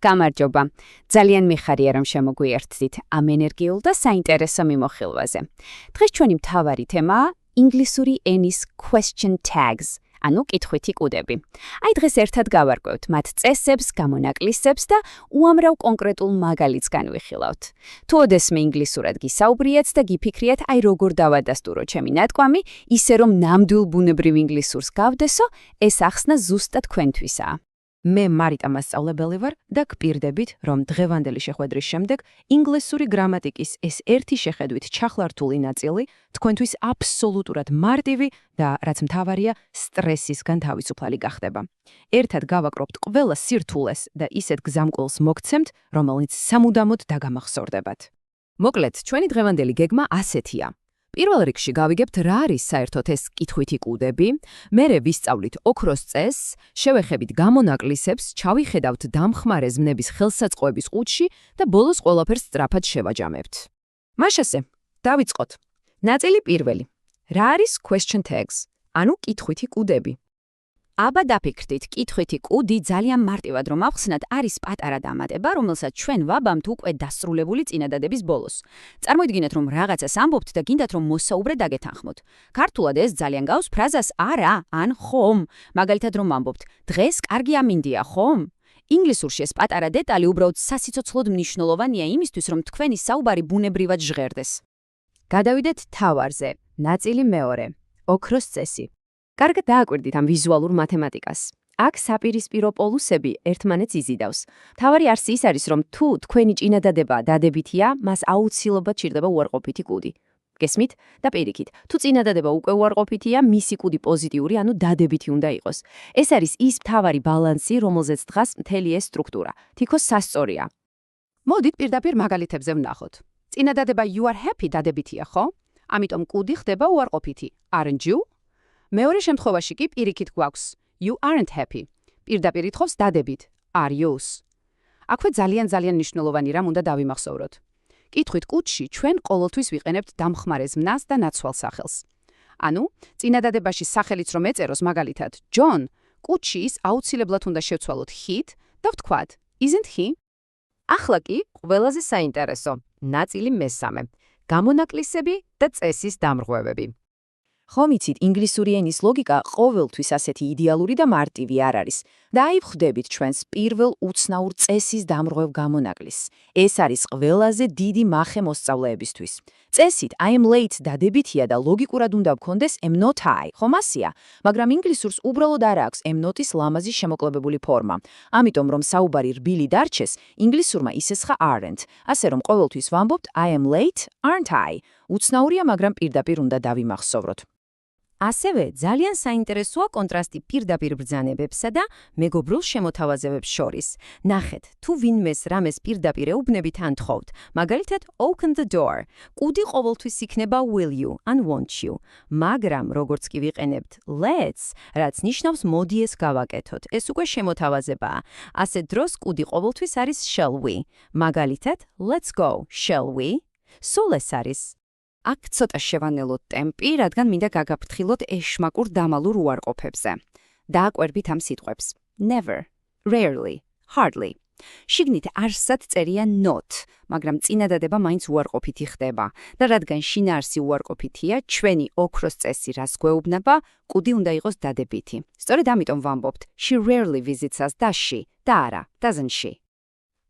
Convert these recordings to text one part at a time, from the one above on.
გამარჯობა. ძალიან მიხარია რომ შემოგვიერთდით ამ ენერგიულ და საინტერესო მიმოხილვაზე. დღეს ჩვენი მთავარი თემაა ინგლისური ენის question tags, ანუ კითხვითი კუდები. აი დღეს ერთად გავარკვევთ მათ წესებს, გამონაკლისებს და უამრავ კონკრეტულ მაგალითს განვიხილავთ. თუ ოდესმე ინგლისურად გისაუბრიათ და გიფიქრიათ, აი როგორ დავადასტურო ჩემი ნათქვამი, ისე რომ ნამდვილ ბუნებრივ ინგლისურს გავდესო, ეს ახსნა ზუსტად თქვენთვისაა. მე მარიტა მასწავლებელი ვარ და გპირდებით, რომ დღევანდელი შეხვედრის შემდეგ ინგლისური გრამატიკის ეს ერთი შეხედვით ჩახლართული ნაწილი თქვენთვის აბსოლუტურად მარტივი და რაც მთავარია, სტრესისგან თავისუფალი გახდება. ერთად გავაკრობთ ყველა სირთულეს და ისეთ გზამკვლს მოგცემთ, რომელიც სამუდამოდ დაგამახსოვრდებათ. მოკლედ, ჩვენი დღევანდელი გეგმა ასეთია. პირველ რიგში გავიგებთ რა არის საერთოდ ეს კითხვითი კუდები, მერე ვისწავლით ოქროს წესს, შევეხებით გამონაკლისებს, ჩავიხედავთ დამხმარე ზმნების ხელსაწყოების ყუთში და ბოლოს ყველაფერს სწრაფად შევაჯამებთ. მაშასე, დავიწყოთ. ნაწილი პირველი. რა არის question tags, ანუ კითხვითი კუდები? აბა დაფიქრდით, კითხვითი კუდი ძალიან მარტივად რომ ავხსნათ, არის პატარა დამატება, რომელსაც ჩვენ ვაბამთ უკვე დასრულებული წინადადების ბოლოს. წარმოიდგინეთ, რომ რაღაცას ამბობთ და გინდათ, რომ მოსაუბრე დაგეთანხმოთ. ქართულად ეს ძალიან გავს ფრაზას არა ან ხომ. მაგალითად რომ ამბობთ, დღეს კარგი ამინდია, ხომ? ინგლისურში ეს პატარა დეტალი უბრალოდ სასიცოცხლოდ მნიშვნელოვანია იმისთვის, რომ თქვენი საუბარი ბუნებრივად ჟღერდეს. გადავიდეთ თავარზე. ნაწილი მეორე. ოქროს წესი. კარგად დააკვირდით ამ ვიზუალურ მათემატიკას. აქ საპირისპირო პოლუსები ერთმანეთს იზიდავს. მთავარი არსი ის არის, რომ თუ თქვენი წინადადება დადებითია, მას აუცილებლად ჭირდება უარყოფითი კუდი. გესმით? და პირიქით, თუ წინადადება უკვე უარყოფითია, მისი კუდი პოზიტიური, ანუ დადებითი უნდა იყოს. ეს არის ის მთავარი ბალანსი, რომელზეც დგას მთელი ეს სტრუქტურა. თითქოს სასწორია. მოდით პირდაპირ მაგალითებზე ვნახოთ. წინადადება you are happy დადებითია, ხო? ამიტომ კუდი ხდება უარყოფითი. Aren't you? მეორე შემთხვევაში კი პირიქით გვაქვს you aren't happy. პირდაპირ ითხოვს დადებით are you-ს. აქვე ძალიან მნიშვნელოვანი რამ უნდა დავიმახსოვროთ. კითხვით კუდში ჩვენ ყოველთვის ვიყენებთ დამხმარე ზმნას და ნაცვალ სახელს. ანუ, წინადადებაში სახელიც რომ ეწეროს მაგალითად John, კუდში ის აუცილებლად უნდა შევცვალოთ he-თ და ვთქვათ isn't he? ახლა კი ყველაზე საინტერესო, ნაწილი მესამე. გამონაკლისები და წესის დამრღვევები. ხომ იცით, ინგლისური ენის ლოგიკა ყოველთვის ასეთი იდეალური და მარტივი არ არის. და აი ვხვდებით ჩვენს პირველ უცნაურ წესის დამრღვევ გამონაკლისს. ეს არის ყველაზე დიდი მახე მოსწავლეებისთვის. წესით I am late დადებითია და ლოგიკურად უნდა გქონდეს am not I, ხომ ასია? მაგრამ ინგლისურს უბრალოდ არ აქვს am not-ის ლამაზი შემოკლებული ფორმა. ამიტომ რომ საუბარი რბილი დარჩეს, ინგლისურმა ისესხა aren't. ასე რომ ყოველთვის ვამბობთ I am late, aren't I? უცნაურია, მაგრამ პირდაპირ უნდა დავიმახსოვროთ. ასევე ძალიან საინტერესოა კონტრასტი პირდაპირ ბრძანებებსა და მეგობრულ შემოთავაზებებს შორის. ნახეთ, თუ ვინმეს რამეს პირდაპირ ეუბნებით ან თხოვთ, მაგალითად open the door. კუდი ყოველთვის იქნება will you ან won't you. მაგრამ როგორც კი ვიყენებთ let's, რაც ნიშნავს მოდი ეს გავაკეთოთ, ეს უკვე შემოთავაზებაა. ასეთ დროს კუდი ყოველთვის არის shall we. მაგალითად let's go, shall we? სულ ეს არის. აქ ცოტა შევანელოთ ტემპი, რადგან მინდა გაგაფრთხილოთ ეშმაკურ დამალურ უარყოფებზე. დააკვირდით ამ სიტყვებს. Never, rarely, hardly. შიგნით არსად წერია not, მაგრამ წინადადება მაინც უარყოფითი ხდება. და რადგან შინაარსი უარყოფითია, ჩვენი ოქროს წესი რას გვეუბნება, კუდი უნდა იყოს დადებითი. სწორედ ამიტომ ვამბობთ she rarely visits us, does she? და არა, doesn't she?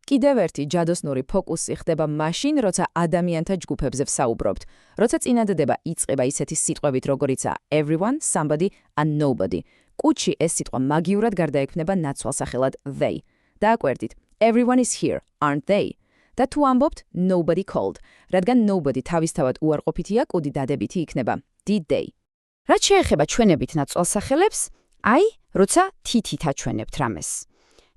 კიდევ ერთი ჯადოსნური ფოკუსი ხდება მაშინ, როცა ადამიანთა ჯგუფებზე ვსაუბრობთ. როცა წინადადება იწყება ისეთი სიტყვებით, როგორიცაა everyone, somebody and nobody. კუდში ეს სიტყვა მაგიურად გარდაექმნება ნაცვალსახელად they. დააკვირდით, everyone is here, aren't they? და თუ ამბობთ nobody called, რადგან nobody თავისთავად უარყოფითია, კუდი დადებითი იქნება did they. რაც შეეხება ჩვენებით ნაცვალსახელებს, აი, როცა თითით აჩვენებთ რამეს.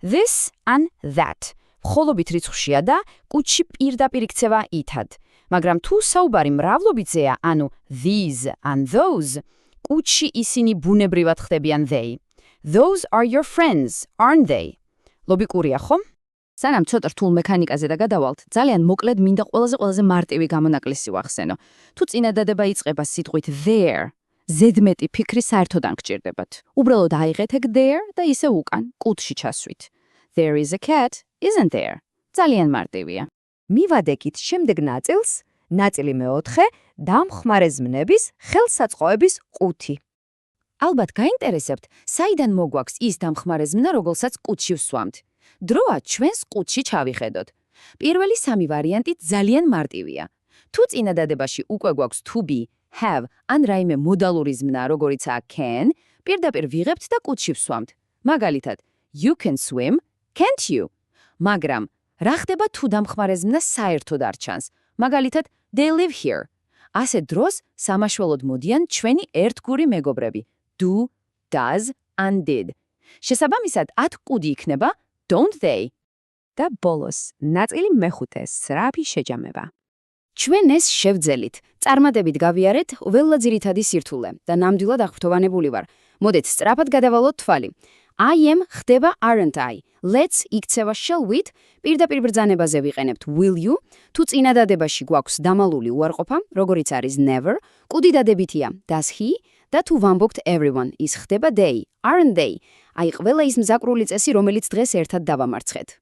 This and that. მხოლობით რიცხვშია და კუდში პირდაპირ იქცევა ითად. მაგრამ თუ საუბარი მრავლობითზეა, ანუ these and those, კუდში ისინი ბუნებრივად ხდებიან they. Those are your friends, aren't they? ლოგიკურია, ხომ? სანამ ცოტა რთულ მექანიკაზე და გადავალთ, ძალიან მოკლედ მინდა ყველაზე მარტივი გამონაკლისი ვახსენო. თუ წინადადება იწყება სიტყვით there, ზედმეტი ფიქრი საერთოდ არ გჭირდებათ. უბრალოდ აიღეთ ეგ there და ისე უკან, კუდში ჩასვით. There is a cat, isn't there? ძალიან მარტივია. მივადეკით შემდეგ ნაწილს, ნაწილი მეოთხე, დამხმარე ზმნების ხელსაწყოების ყუთი. ალბათ გაინტერესებთ, საიდან მოგვაქვს ის დამხმარე ზმნა, რომელსაც ყუთში ვსვამთ. დროა ჩვენს ყუთში ჩავიხედოთ. პირველი სამი ვარიანტი ძალიან მარტივია. თუ წინადადებაში უკვე გვაქვს to be, have ან რაიმე მოდალური ზმნა, როგორიცაა can, პირდაპირ ვიღებთ და ყუთში ვსვამთ. მაგალითად, you can swim, can't you? მაგრამ რა ხდება თუ დამხმარე ზმნა საერთოდ არ ჩანს? მაგალითად, they live here. ასე დროს სამაშველოდ მოდიან ჩვენი ერთგური მეგობრები. Do, does, and did. შესაბამისად, 10 კუდი იქნება, don't they? და ბოლოს, ნაწილი მეხუთე, სწრაფი შეჯამება. ჩვენ ეს შევძელით. წარმატებით გავიარეთ ველა ძირითადი სირთულე და ნამდვილად აღფრთოვანებული ვარ. მოდეთ სწრაფად გადავალოთ თვალი. I am ხდება aren't I. Let's იქცევა shall with, პირდაპირ ბრძანებაზე ვიყენებთ will you, თუ წინადადებაში გვაქვს დამალული უარყოფა, როგორიც არის never, კუდი დადებითია does he, და თუ ვამბობთ everyone, ის ხდება they, aren't they. აი ყველა ის მზაკრული წესი, რომელიც დღეს ერთად დავამარცხეთ.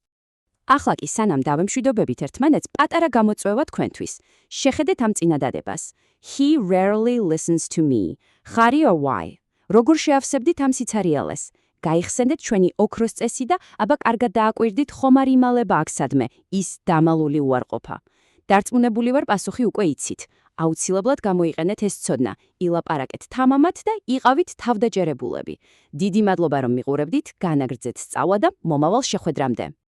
ახლა კი სანამ დავემშვიდობებით ერთმანეთს, პატარა გამოწვევა თქვენთვის. შეხედეთ ამ წინადადებას. He rarely listens to me. ხარი or why? როგორ შეავსებდით ამ სიცარიელეს? გაიხსენდეთ ჩვენი ოქროს წესი და აბა კარგად დააკვირდით ხომ არ იმალება აქ სადმე ის დამალული უარყოფა. დარწმუნებული ვარ პასუხი უკვე იცით. აუცილებლად გამოიყენეთ ეს ცოდნა, ილაპარაკეთ თამამად და იყავით თავდაჯერებულები. დიდი მადლობა რომ მიყურებდით, განაგრძეთ სწავლა და მომავალ შეხვედრამდე.